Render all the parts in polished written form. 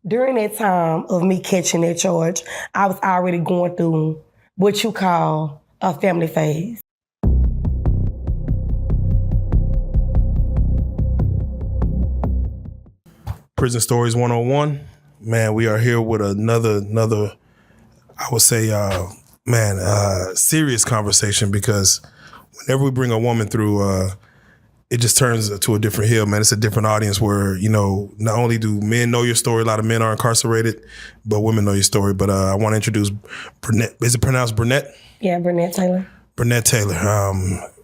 During that time of me catching that charge, I was already going through what you call a family phase. Prison Stories 101. Man, we are here with another I would say, serious conversation, because whenever we bring a woman through, it just turns to a different hill, man. It's a different audience where, not only do men know your story, a lot of men are incarcerated, but women know your story. But I want to introduce Brednet. Is it pronounced Brednet? Yeah, Brednet Taylor. Brednet Taylor.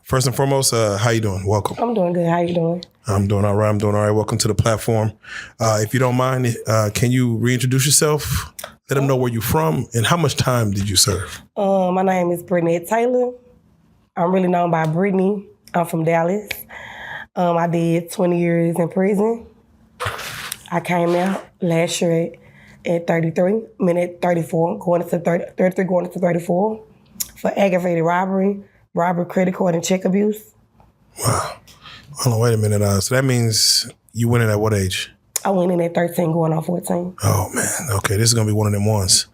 First and foremost, how you doing? Welcome. I'm doing good. How you doing? I'm doing all right. Welcome to the platform. If you don't mind, can you reintroduce yourself? Let them know where you're from and how much time did you serve? My name is Brednet Taylor. I'm really known by Brittany. I'm from Dallas. I did 20 years in prison. I came out last year at 33, at 34, going into 33, going into 34 for aggravated robbery, credit card, and check abuse. Wow. Hold on, wait a minute. So that means you went in at what age? I went in at 13, going on 14. Oh, man. Okay, this is going to be one of them ones.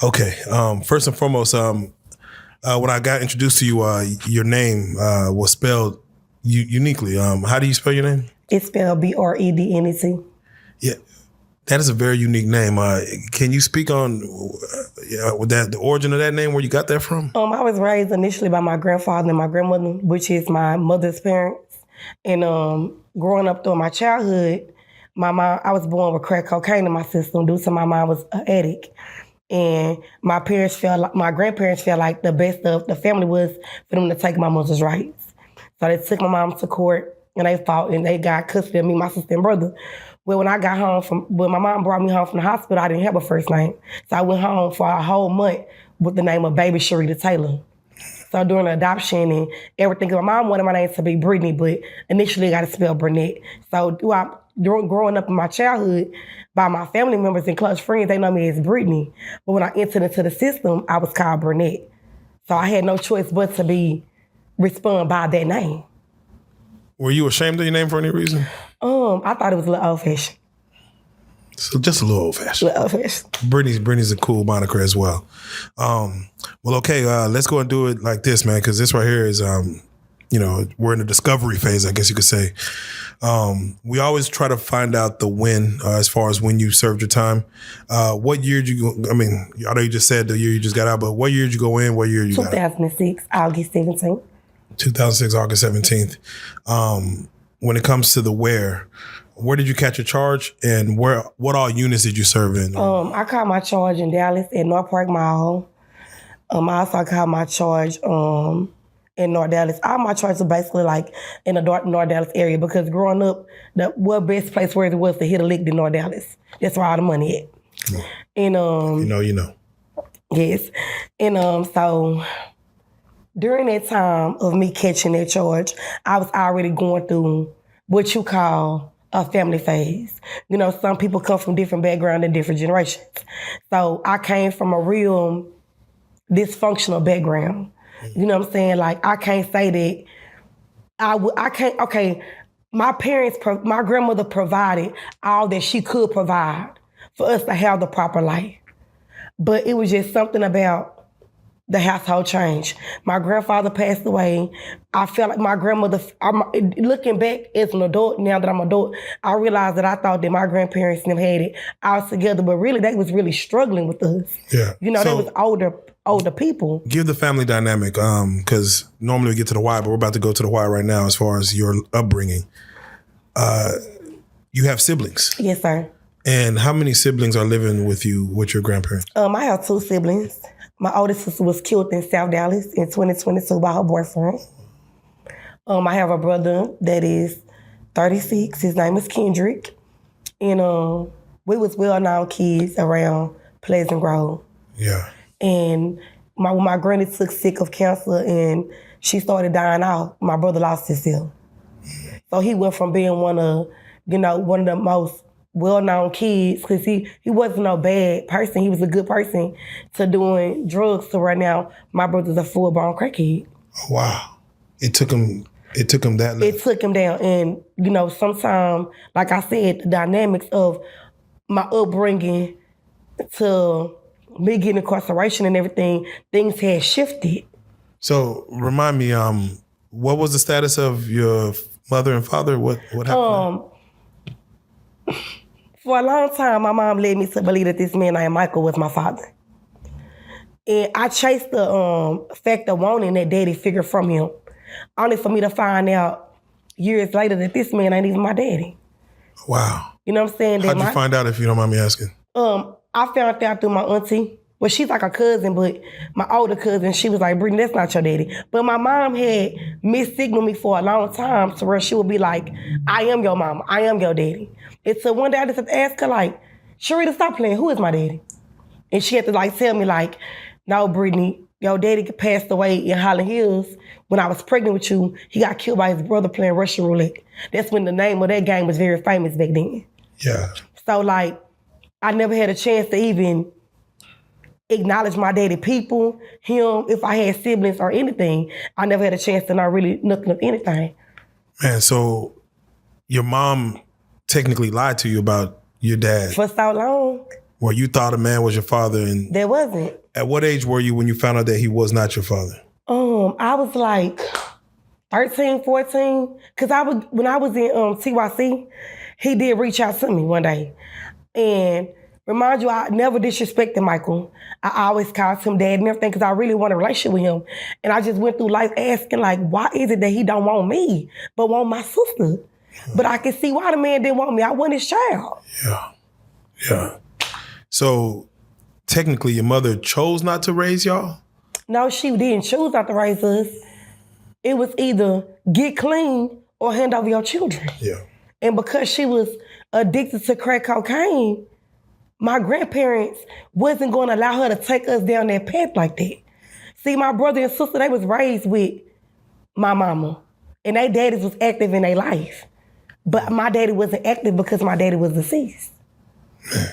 Okay, first and foremost, when I got introduced to you, your name was spelled uniquely. How do you spell your name? It's spelled Brednet. Yeah, that is a very unique name. Can you speak on the origin of that name, where you got that from? I was raised initially by my grandfather and my grandmother, which is my mother's parents. And growing up through my childhood, my mom, I was born with crack cocaine in my system due to my mom was an addict. And my grandparents felt like the best of the family was for them to take my mother's rights. So they took my mom to court and they fought and they got custody of me, my sister and brother. Well, when my mom brought me home from the hospital, I didn't have a first name. So I went home for a whole month with the name of Baby Sharita Taylor. So during the adoption and everything, my mom wanted my name to be Brittany, but initially I got to spell Brednet. So during growing up in my childhood, by my family members and close friends, they know me as Brittany. But when I entered into the system, I was called Brednet. So I had no choice but to respond by that name. Were you ashamed of your name for any reason? I thought it was a little old-fashioned. So just a little old-fashioned. Brittany's a cool moniker as well. Well, okay, let's go and do it like this, man, because this right here is, we're in the discovery phase, I guess you could say. We always try to find out the when, as far as when you served your time. What year did you go? I mean, I know you just said the year you just got out, but what year did you go in? What year you got out? 2006, August 17th. 2006, August 17th. When it comes to the where did you catch a charge, and what all units did you serve in? I caught my charge in Dallas at North Park Mall. I also caught my charge in North Dallas. All my charges are basically like in the North Dallas area, because growing up, the best place where it was to hit a lick in North Dallas. That's where all the money at. And you know. Yes. And so during that time of me catching that charge, I was already going through what you call a family phase. Some people come from different backgrounds and different generations. So I came from a real dysfunctional background. You know what I'm saying? Like, I can't say that my grandmother provided all that she could provide for us to have the proper life. But it was just something about the household change. My grandfather passed away. I felt like my grandmother, looking back as an adult, now that I'm an adult, I realized that I thought that my grandparents had it all together, but really they was really struggling with us. Yeah. They was older people. Give the family dynamic, because normally we get to the why, but we're about to go to the why right now as far as your upbringing. You have siblings. Yes, sir. And how many siblings are living with you, with your grandparents? I have 2 siblings. My oldest sister was killed in South Dallas in 2022 by her boyfriend. I have a brother that is 36. His name is Kendrick. And we was well-known kids around Pleasant Grove. Yeah. And when my granny took sick of cancer and she started dying out, my brother lost himself. So he went from being one of the most well-known kids, because he wasn't no bad person. He was a good person, to doing drugs. So right now, my brother's a full-blown crackhead. Oh, wow. It took him that long. It took him down. And, sometimes, like I said, the dynamics of my upbringing to me getting incarceration and everything, things had shifted. So remind me, what was the status of your mother and father? What happened? For a long time, my mom led me to believe that this man named Michael was my father. And I chased the fact of wanting that daddy figure from him, only for me to find out years later that this man ain't even my daddy. Wow. You know what I'm saying? How'd you find out, if you don't mind me asking? I found out through my auntie. Well, she's like a cousin, but my older cousin, she was like, Brednet, that's not your daddy. But my mom had missignaled me for a long time to where she would be like, I am your mama, I am your daddy. And so one day I just had to ask her like, Sharita, stop playing, who is my daddy? And she had to like tell me like, no, Brednet, your daddy passed away in Highland Hills when I was pregnant with you. He got killed by his brother playing Russian roulette. That's when the name of that game was very famous back then. Yeah. So like, I never had a chance to even acknowledge my daddy people, him, if I had siblings or anything. I never had a chance to know really nothing of anything. Man, so your mom technically lied to you about your dad. For so long. Well, you thought a man was your father, and there wasn't. At what age were you when you found out that he was not your father? I was like 13, 14. Cause when I was in TYC, he did reach out to me one day. And remind you, I never disrespected Michael. I always called him dad and everything because I really want a relationship with him. And I just went through life asking like, why is it that he don't want me, but want my sister? But I can see why the man didn't want me. I wasn't his child. Yeah. So technically your mother chose not to raise y'all? No, she didn't choose not to raise us. It was either get clean or hand over your children. Yeah. And because she was addicted to crack cocaine, my grandparents wasn't going to allow her to take us down that path like that. See, my brother and sister, they was raised with my mama. And their daddies was active in their life. But my daddy wasn't active because my daddy was deceased. Man.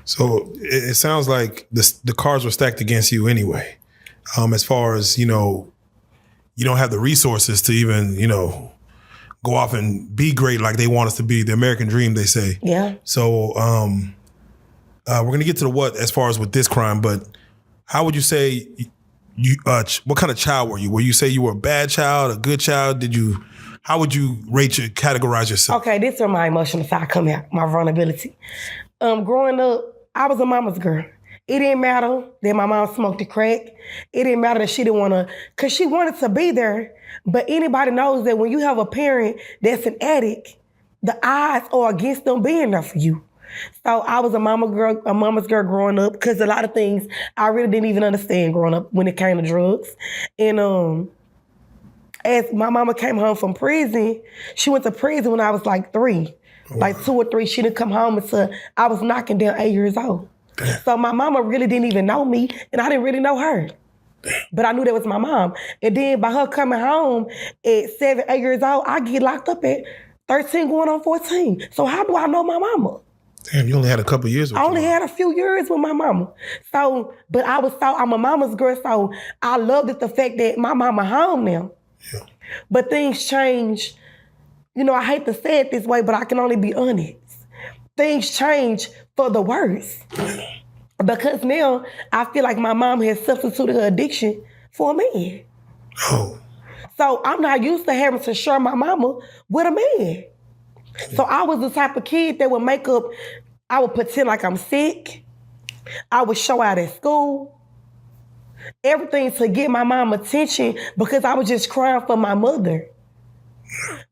So it sounds like the cards were stacked against you anyway. As far as, you don't have the resources to even, go off and be great like they want us to be. The American dream, they say. Yeah. So we're going to get to the what as far as with this crime, but how would you say what kind of child were you? Will you say you were a bad child, a good child? How would you categorize yourself? Okay, this is where my emotional side come out, my vulnerability. Growing up, I was a mama's girl. It didn't matter that my mom smoked the crack. It didn't matter that she didn't want to, because she wanted to be there. But anybody knows that when you have a parent that's an addict, the odds are against them being there for you. So I was a mama's girl growing up, because a lot of things I really didn't even understand growing up when it came to drugs. And as my mama came home from prison, she went to prison when I was like 3. Wow. Like 2 or 3, she didn't come home until I was knocking down 8 years old. Damn. So my mama really didn't even know me, and I didn't really know her. Damn. But I knew that was my mom. And then by her coming home at 7, 8 years old, I get locked up at 13 going on 14. So how do I know my mama? Damn, you only had a couple years with I only had a few years with my mama. So, but I'm a mama's girl, so I loved it, the fact that my mama home now. Yeah. But things changed. I hate to say it this way, but I can only be honest. Things change for the worse. Because now I feel like my mom has substituted her addiction for a man. Oh. So I'm not used to having to share my mama with a man. So I was the type of kid that would I would pretend like I'm sick. I would show out at school. Everything to get my mom attention because I was just crying for my mother.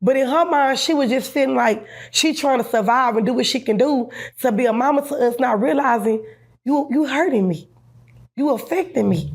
But in her mind, she was just feeling like she trying to survive and do what she can do to be a mama to us, not realizing you hurting me. You affecting me.